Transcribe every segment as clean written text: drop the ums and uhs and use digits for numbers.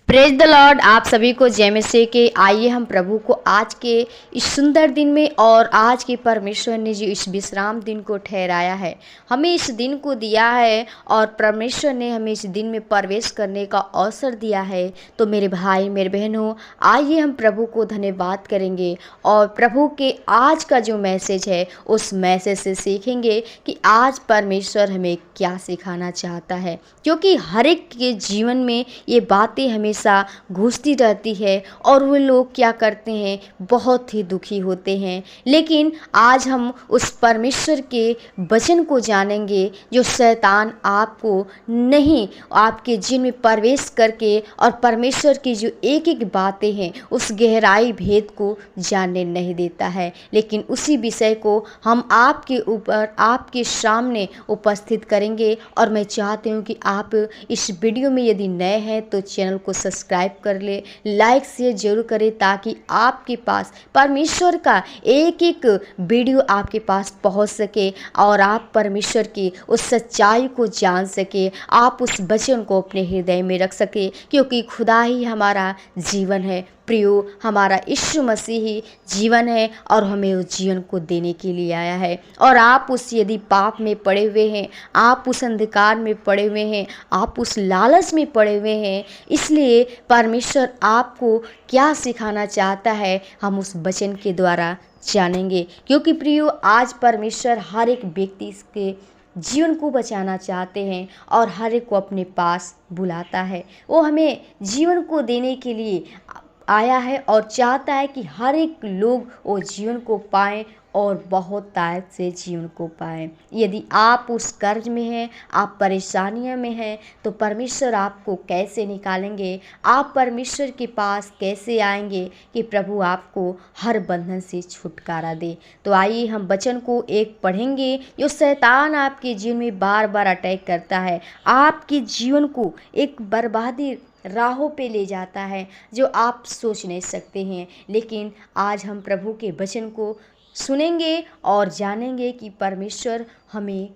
Praise the Lord. आप सभी को जय मसीह के। आइए हम प्रभु को आज के इस सुंदर दिन में और आज के परमेश्वर ने जो इस विश्राम दिन को ठहराया है, हमें इस दिन को दिया है और परमेश्वर ने हमें इस दिन में प्रवेश करने का अवसर दिया है। तो मेरे भाई मेरे बहनों, आइए हम प्रभु को धन्यवाद करेंगे और प्रभु के आज का जो मैसेज है उस मैसेज से सीखेंगे कि आज परमेश्वर हमें क्या सिखाना चाहता है, क्योंकि हर एक के जीवन में ये बातें हमेशा घुसती रहती है और वो लोग क्या करते हैं, बहुत ही दुखी होते हैं। लेकिन आज हम उस परमेश्वर के वचन को जानेंगे जो शैतान आपको नहीं, आपके जीवन में प्रवेश करके और परमेश्वर की जो एक एक बातें हैं उस गहराई भेद को जानने नहीं देता है। लेकिन उसी विषय को हम आपके ऊपर आपके सामने उपस्थित करेंगे। और मैं चाहती हूँ कि आप इस वीडियो में यदि नए हैं तो चैनल को सब्सक्राइब कर ले, लाइक शेयर जरूर करें, ताकि आपके पास परमेश्वर का एक एक वीडियो आपके पास पहुंच सके और आप परमेश्वर की उस सच्चाई को जान सके, आप उस वचन को अपने हृदय में रख सके, क्योंकि खुदा ही हमारा जीवन है। प्रियो, हमारा यीशु मसीह ही जीवन है और हमें उस जीवन को देने के लिए आया है। और आप उस यदि पाप में पड़े हुए हैं, आप उस अंधकार में पड़े हुए हैं, आप उस लालच में पड़े हुए हैं, इसलिए परमेश्वर आपको क्या सिखाना चाहता है हम उस वचन के द्वारा जानेंगे। क्योंकि प्रियो, आज परमेश्वर हर एक व्यक्ति के जीवन को बचाना चाहते हैं और हर एक को अपने पास बुलाता है। वो हमें जीवन को देने के लिए आया है और चाहता है कि हर एक लोग वो जीवन को पाएं और बहुत ताकत से जीवन को पाएं। यदि आप उस कर्ज में हैं, आप परेशानियों में हैं, तो परमेश्वर आपको कैसे निकालेंगे, आप परमेश्वर के पास कैसे आएंगे कि प्रभु आपको हर बंधन से छुटकारा दे। तो आइए हम वचन को एक पढ़ेंगे। जो शैतान आपके जीवन में बार बार अटैक करता है, आपके जीवन को एक बर्बादी राहों पे ले जाता है जो आप सोच नहीं सकते हैं। लेकिन आज हम प्रभु के वचन को सुनेंगे और जानेंगे कि परमेश्वर हमें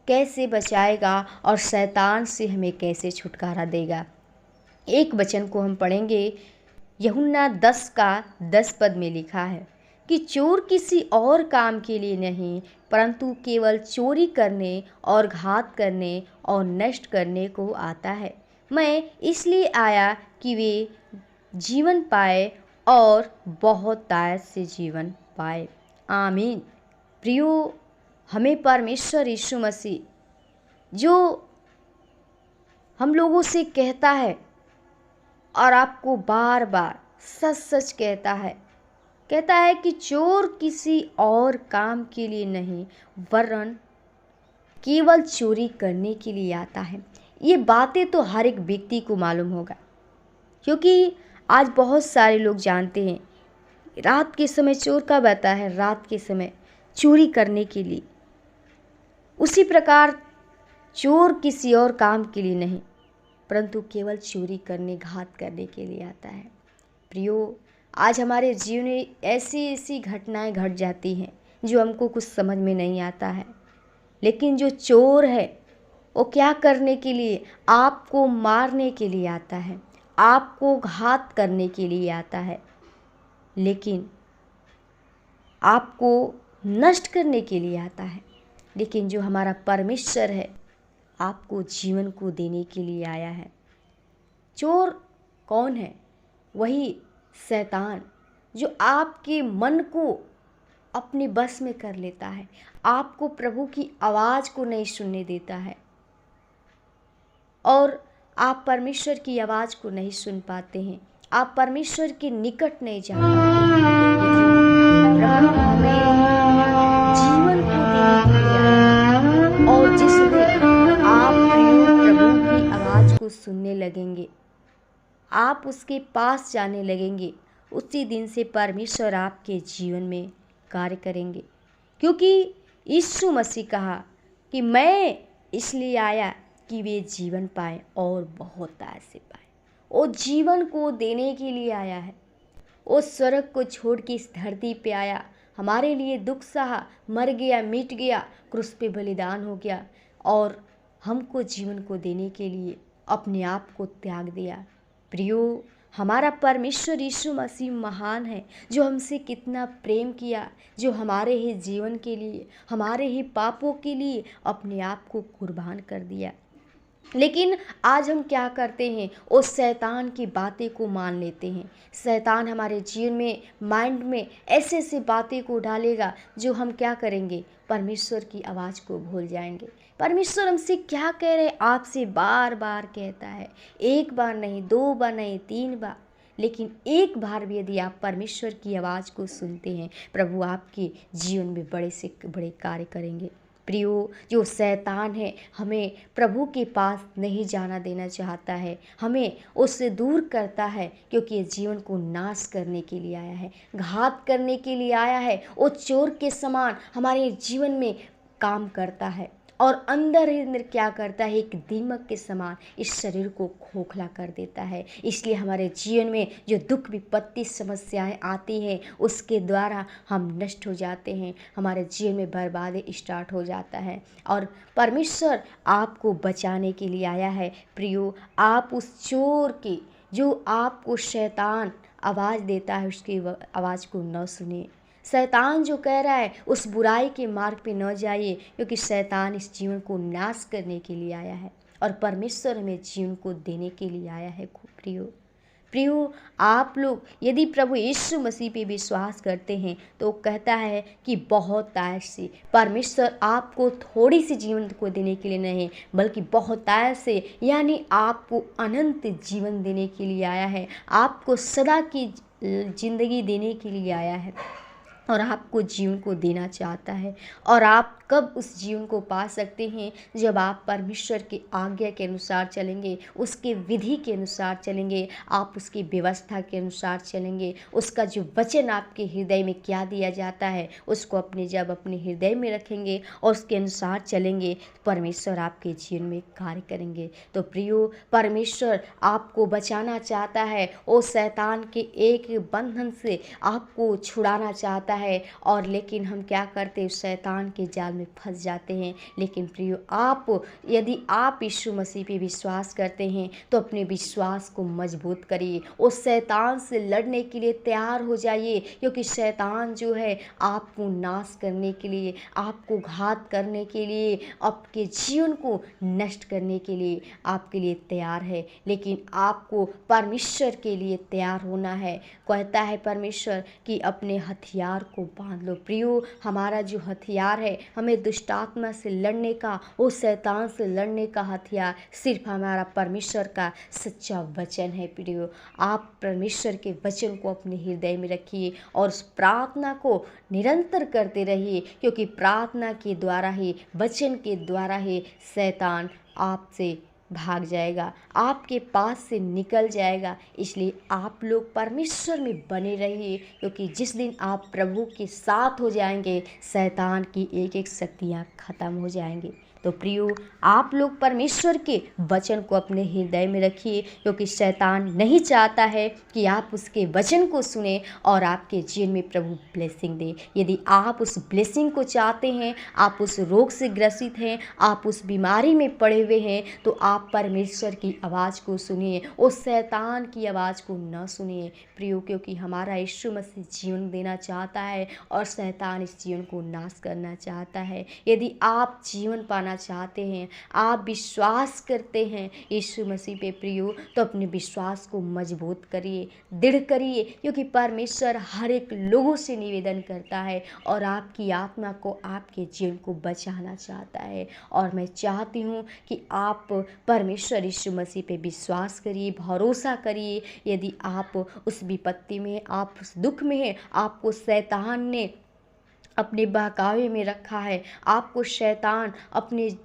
कैसे बचाएगा और शैतान से हमें कैसे छुटकारा देगा। एक वचन को हम पढ़ेंगे। यूहन्ना 10 का 10 पद में लिखा है कि चोर किसी और काम के लिए नहीं, परंतु केवल चोरी करने और घात करने और नष्ट करने को आता है। मैं इसलिए आया कि वे जीवन पाए और बहुत ताकत से जीवन पाए। आमीन। प्रियो, हमें परमेश्वर यीशु मसीह जो हम लोगों से कहता है और आपको बार बार सच सच कहता है कि चोर किसी और काम के लिए नहीं, वरन केवल चोरी करने के लिए आता है। ये बातें तो हर एक व्यक्ति को मालूम होगा, क्योंकि आज बहुत सारे लोग जानते हैं रात के समय चोर कब आता है, रात के समय चोरी करने के लिए। उसी प्रकार चोर किसी और काम के लिए नहीं, परंतु केवल चोरी करने घात करने के लिए आता है। प्रियो, आज हमारे जीवन में ऐसी ऐसी घटनाएं घट जाती हैं जो हमको कुछ समझ में नहीं आता है। लेकिन जो चोर है वो क्या करने के लिए, आपको मारने के लिए आता है, आपको घात करने के लिए आता है, लेकिन आपको नष्ट करने के लिए आता है। लेकिन जो हमारा परमेश्वर है आपको जीवन को देने के लिए आया है। चोर कौन है? वही शैतान, जो आपके मन को अपने बस में कर लेता है, आपको प्रभु की आवाज़ को नहीं सुनने देता है और आप परमेश्वर की आवाज़ को नहीं सुन पाते हैं, आप परमेश्वर के निकट नहीं जा पाते हैं। प्रभु हमें जीवन को देने के लिए आया है और जिस दिन आप प्रभु की आवाज़ को सुनने लगेंगे, आप उसके पास जाने लगेंगे, उसी दिन से परमेश्वर आपके जीवन में कार्य करेंगे। क्योंकि यीशु मसीह कहा कि मैं इसलिए आया कि वे जीवन पाएं और बहुत ताकत से पाएं। वो जीवन को देने के लिए आया है। वो स्वर्ग को छोड़ के इस धरती पे आया, हमारे लिए दुख सहा, मर गया, मिट गया, क्रूस पे बलिदान हो गया और हमको जीवन को देने के लिए अपने आप को त्याग दिया। प्रियो, हमारा परमेश्वर यीशु मसीह महान है, जो हमसे कितना प्रेम किया, जो हमारे ही जीवन के लिए, हमारे ही पापों के लिए अपने आप को कुर्बान कर दिया। लेकिन आज हम क्या करते हैं, उस शैतान की बातें को मान लेते हैं। शैतान हमारे जीवन में, माइंड में ऐसे ऐसे बातें को डालेगा जो हम क्या करेंगे, परमेश्वर की आवाज़ को भूल जाएंगे। परमेश्वर हमसे क्या कह रहे हैं, आपसे बार बार कहता है, एक बार नहीं, दो बार नहीं, तीन बार, लेकिन एक बार भी यदि आप परमेश्वर की आवाज़ को सुनते हैं, प्रभु आपके जीवन में बड़े से बड़े कार्य करेंगे। प्रियो, जो शैतान है हमें प्रभु के पास नहीं जाना देना चाहता है, हमें उससे दूर करता है, क्योंकि ये जीवन को नाश करने के लिए आया है, घात करने के लिए आया है। वो चोर के समान हमारे जीवन में काम करता है और अंदर ही अंदर क्या करता है, एक दीमक के समान इस शरीर को खोखला कर देता है। इसलिए हमारे जीवन में जो दुख विपत्ति समस्याएं आती हैं, उसके द्वारा हम नष्ट हो जाते हैं, हमारे जीवन में बर्बादी स्टार्ट हो जाता है। और परमेश्वर आपको बचाने के लिए आया है। प्रियो, आप उस चोर की, जो आपको शैतान आवाज़ देता है, उसकी आवाज़ को न सुनिए। शैतान जो कह रहा है, उस बुराई के मार्ग पे न जाइए, क्योंकि शैतान इस जीवन को नाश करने के लिए आया है और परमेश्वर हमें जीवन को देने के लिए आया है। प्रियो, प्रियो, आप लोग यदि प्रभु यीशु मसीह पे विश्वास करते हैं, तो कहता है कि बहुतायत से, परमेश्वर आपको थोड़ी सी जीवन को देने के लिए नहीं, बल्कि बहुतायत से, यानी आपको अनंत जीवन देने के लिए आया है, आपको सदा की जिंदगी देने के लिए आया है और आपको जीवन को देना चाहता है। और आप कब उस जीवन को पा सकते हैं, जब आप परमेश्वर की आज्ञा के अनुसार चलेंगे, उसके विधि के अनुसार चलेंगे, आप उसकी व्यवस्था के अनुसार चलेंगे, उसका जो वचन आपके हृदय में क्या दिया जाता है, उसको जब अपने हृदय में रखेंगे और उसके अनुसार चलेंगे, परमेश्वर आपके जीवन में कार्य करेंगे। तो प्रियो, परमेश्वर आपको बचाना चाहता है, वो शैतान के एक बंधन से आपको छुड़ाना चाहता है। और लेकिन हम क्या करते हैं, शैतान के जाल में फंस जाते हैं। लेकिन प्रियो, यदि आप यीशु मसीह पे विश्वास करते हैं, तो अपने विश्वास को मजबूत करिए, उस शैतान से लड़ने के लिए तैयार हो जाइए, क्योंकि शैतान जो है आपको नाश करने के लिए, आपको घात करने के लिए, आपके जीवन को नष्ट करने के लिए आपके लिए तैयार है। लेकिन आपको परमेश्वर के लिए तैयार होना है। कहता है परमेश्वर कि अपने हथियार को बांध लो। प्रियो, हमारा जो हथियार है, हमें दुष्ट आत्मा से लड़ने का, उस शैतान से लड़ने का हथियार सिर्फ हमारा परमेश्वर का सच्चा वचन है। प्रियो, आप परमेश्वर के वचन को अपने हृदय में रखिए और उस प्रार्थना को निरंतर करते रहिए, क्योंकि प्रार्थना के द्वारा ही, वचन के द्वारा ही शैतान आपसे भाग जाएगा, आपके पास से निकल जाएगा। इसलिए आप लोग परमेश्वर में बने रहिए, क्योंकि जिस दिन आप प्रभु के साथ हो जाएंगे, शैतान की एक एक शक्तियाँ खत्म हो जाएंगी। तो प्रियो, आप लोग परमेश्वर के वचन को अपने हृदय में रखिए, क्योंकि शैतान नहीं चाहता है कि आप उसके वचन को सुने और आपके जीवन में प्रभु ब्लेसिंग दे। यदि आप उस ब्लेसिंग को चाहते हैं, आप उस रोग से ग्रसित हैं, आप उस बीमारी में पड़े हुए हैं, तो आप परमेश्वर की आवाज़ को सुनिए, उस शैतान की आवाज़ को न सुनिए। प्रियो, क्योंकि हमारा यीशु मसीह जीवन देना चाहता है और शैतान इस जीवन को नाश करना चाहता है। यदि आप जीवन पाना चाहते हैं, आप विश्वास करते हैं यीशु मसीह पे प्रियो, तो अपने विश्वास को मजबूत करिए, दृढ़ करिए, क्योंकि परमेश्वर हर एक लोगों से निवेदन करता है और आपकी आत्मा को, आपके जीवन को बचाना चाहता है। और मैं चाहती हूँ कि आप परमेश्वर यीशु मसीह पे विश्वास करिए, भरोसा करिए। यदि आप उस विपत्ति में, आप उस दुख में हैं, आपको शैतान ने अपने बहकावे में रखा है, आपको शैतान अपने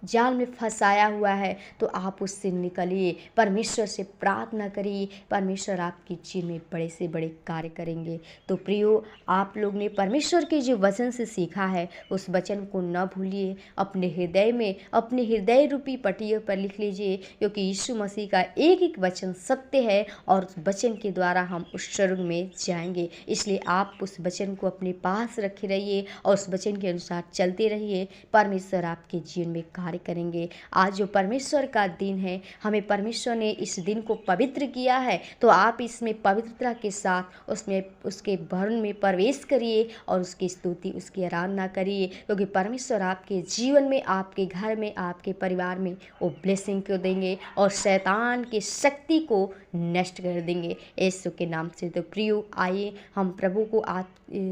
जाल में फंसाया हुआ है, तो आप उससे निकलिए, परमेश्वर से प्रार्थना करिए, परमेश्वर आपकी जीवन में बड़े से बड़े कार्य करेंगे। तो प्रियो, आप लोग ने परमेश्वर के जो वचन से सीखा है, उस वचन को न भूलिए, अपने हृदय में, अपने हृदय रूपी पटियों पर लिख लीजिए, क्योंकि यीशु मसीह का एक एक वचन सत्य है और उस वचन के द्वारा हम उस स्वर्ग में जाएंगे। इसलिए आप उस वचन को अपने पास रखे रहिए और उस वचन के अनुसार चलते रहिए। परमेश्वर आपके जीवन में कार्य कार्य करेंगे। आज जो परमेश्वर का दिन है, हमें परमेश्वर ने इस दिन को पवित्र किया है, तो आप इसमें पवित्रता के साथ उसमें उसके भवन में प्रवेश करिए और उसकी स्तुति, उसकी आराधना करिए, क्योंकि परमेश्वर आपके जीवन में, आपके घर में, आपके परिवार में वो ब्लेसिंग को देंगे और शैतान की शक्ति को नष्ट कर देंगे यीशु के नाम से। तो प्रियो, आइए हम प्रभु को आज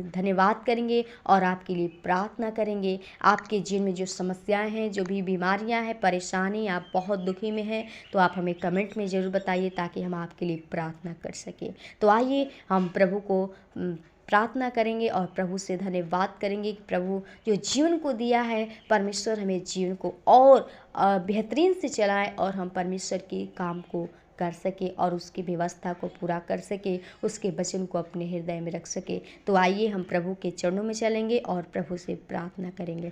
धन्यवाद करेंगे और आपके लिए प्रार्थना करेंगे। आपके जीवन में जो समस्याएं हैं, जो भी बीमारियां हैं, परेशानी, आप बहुत दुखी में हैं, तो आप हमें कमेंट में ज़रूर बताइए ताकि हम आपके लिए प्रार्थना कर सकें। तो आइए हम प्रभु को प्रार्थना करेंगे और प्रभु से धन्यवाद करेंगे कि प्रभु जो जीवन को दिया है, परमेश्वर हमें जीवन को और बेहतरीन से चलाए और हम परमेश्वर के काम को कर सके और उसकी व्यवस्था को पूरा कर सके, उसके वचन को अपने हृदय में रख सके। तो आइए हम प्रभु के चरणों में चलेंगे और प्रभु से प्रार्थना करेंगे।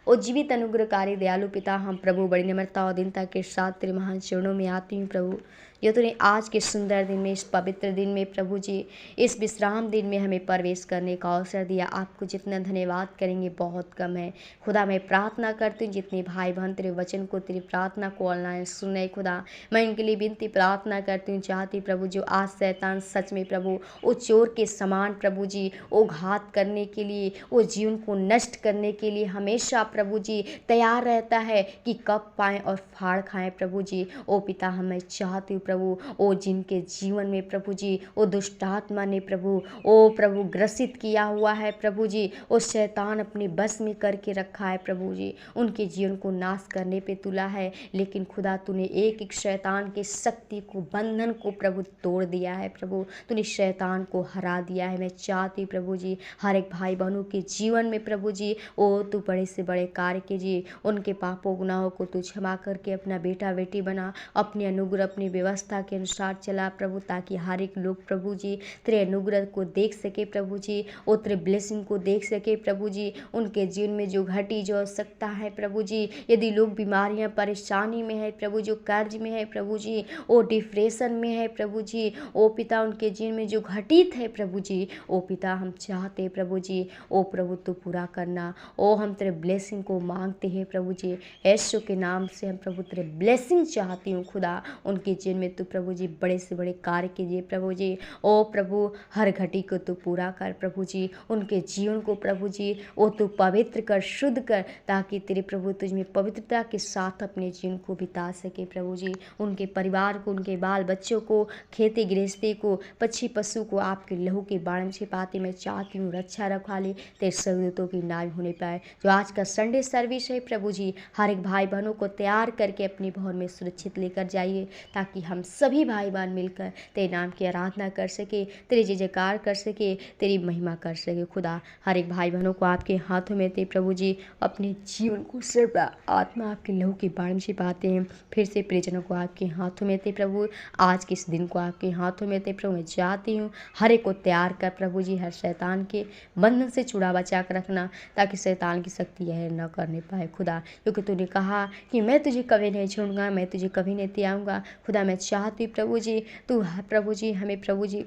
ओ जीवित अनुग्रहकारी दयालु पिता, हम प्रभु बड़ी निम्रता और दीनता के साथ तेरे महान चरणों में आती हूँ प्रभु। ये तूने आज के सुंदर दिन में, इस पवित्र दिन में प्रभु जी, इस विश्राम दिन में हमें प्रवेश करने का अवसर दिया। आपको जितना धन्यवाद करेंगे बहुत कम है। खुदा मैं प्रार्थना करती हूँ जितने भाई बहन तेरे वचन को, तेरी प्रार्थना को ऑनलाइन सुने खुदा, मैं इनके लिए विनती प्रार्थना करती हूँ। चाहती प्रभु जो आज शैतान सच में प्रभु वो चोर के समान प्रभु जी, वो घात करने के लिए, वो जीवन को नष्ट करने के लिए हमेशा प्रभु जी तैयार रहता है कि कब पाएं और फाड़ खाएं प्रभु जी। ओ पिता, हमें चाहती हूँ प्रभु, ओ जिनके जीवन में प्रभु जी वो दुष्ट आत्मा ने प्रभु ओ प्रभु ग्रसित किया हुआ है प्रभु जी, वो शैतान अपने बस में करके रखा है प्रभु जी, उनके जीवन को नाश करने पे तुला है। लेकिन खुदा तूने एक एक शैतान के शक्ति को, बंधन को प्रभु तोड़ दिया है प्रभु, तूने शैतान को हरा दिया है। मैं चाहती प्रभु जी हर एक भाई बहनों के जीवन में प्रभु जी ओ तू बड़े से बड़े कार्य कीजिए, उनके पापों गुनाहों को तू क्षमा करके अपना बेटा बेटी बना, अपने अनुग्रह, अपनी व्यवस्था के अनुसार चला प्रभु, ताकि हर एक लोग प्रभु जी तेरे अनुग्रह को देख सके प्रभु जी, वो तेरे ब्लेसिंग को देख सके प्रभु जी। उनके जीवन में जो घटी जो आवश्यकता है प्रभु जी, यदि लोग बीमारियां परेशानी में है प्रभु, जो कर्ज में है प्रभु जी, वो डिप्रेशन में है प्रभु जी, ओ पिता उनके जीवन में जो घटित है प्रभु जी, ओ पिता हम चाहते प्रभु जी ओ प्रभु तो पूरा करना। ओ हम तेरे ब्लेसिंग को मांगते हैं प्रभु जी, यीशु के नाम से हम प्रभु तेरे ब्लेसिंग चाहती हूँ खुदा, उनके जीवन में तू प्रभु जी बड़े से बड़े कार्य कीजिए प्रभु जी। ओ प्रभु हर घटी को तू पूरा कर प्रभु जी, उनके जीवन को प्रभु जी ओ तू पवित्र कर, शुद्ध कर, ताकि तेरे प्रभु तुझ में पवित्रता के साथ अपने जीवन को बिता सके प्रभु जी। उनके परिवार को, उनके बाल बच्चों को, खेती गृहस्थी को, पक्षी पशु को आपके लहू के बाण में छिपाते मैं चाहती हूँ रक्षा रखवाली तेरे स्वर्गदूतों की नाव होने पाए। जो आज का संडे सर्विस है प्रभु जी, हर एक भाई बहनों को तैयार करके अपने भवन में सुरक्षित लेकर जाइए, ताकि हम सभी भाई बहन मिलकर तेरे नाम की आराधना कर सके, तेरे जय जयकार कर सके, तेरी महिमा कर सके खुदा। हर एक भाई बहनों को आपके हाथों में ते प्रभु जी अपने जीवन को सिर्फ आत्मा आपके लहू के बाण में छिपाते हैं। फिर से प्रियजनों को आपके हाथों में थे प्रभु, आज के इस दिन को आपके हाथों में थे प्रभु। मैं चाहती हूँ हर एक को तैयार कर प्रभु जी, हर शैतान के बंधन से छुड़ा बचा कर रखना, ताकि शैतान की शक्ति यह न करने पाए खुदा, क्योंकि तूने कहा कि मैं तुझे कभी नहीं छोड़ूंगा, मैं तुझे कभी नहीं त्यागूंगा खुदा। मैं चाहती हूँ प्रभु जी तू प्रभु जी हमें प्रभु जी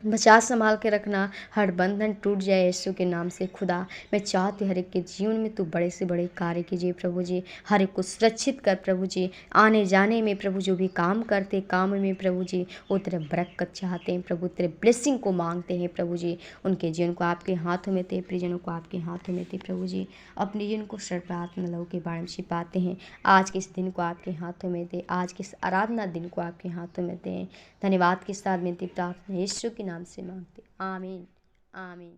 बचा संभाल के रखना, हर बंधन टूट जाए यीशु के नाम से खुदा। मैं चाहती हर एक के जीवन में तू बड़े से बड़े कार्य कीजिए प्रभु जी, हर एक को सुरक्षित कर प्रभु जी, आने जाने में प्रभु जो भी काम करते काम में प्रभु जी वो तेरे बरकत चाहते हैं प्रभु, तेरे ब्लेसिंग को मांगते हैं प्रभु जी। उनके जीवन को आपके हाथों में थे, प्रियजनों को आपके हाथों में थे प्रभु जी, अपने जीवन को सर्वप्रार्थना लहू के बारे में छिपाते हैं। आज के इस दिन को आपके हाथों में दे, आज के इस आराधना दिन को आपके हाथों में दें। धन्यवाद के साथ विनती प्रार्थना यीशु के नाम से मांगते, आमीन आमीन।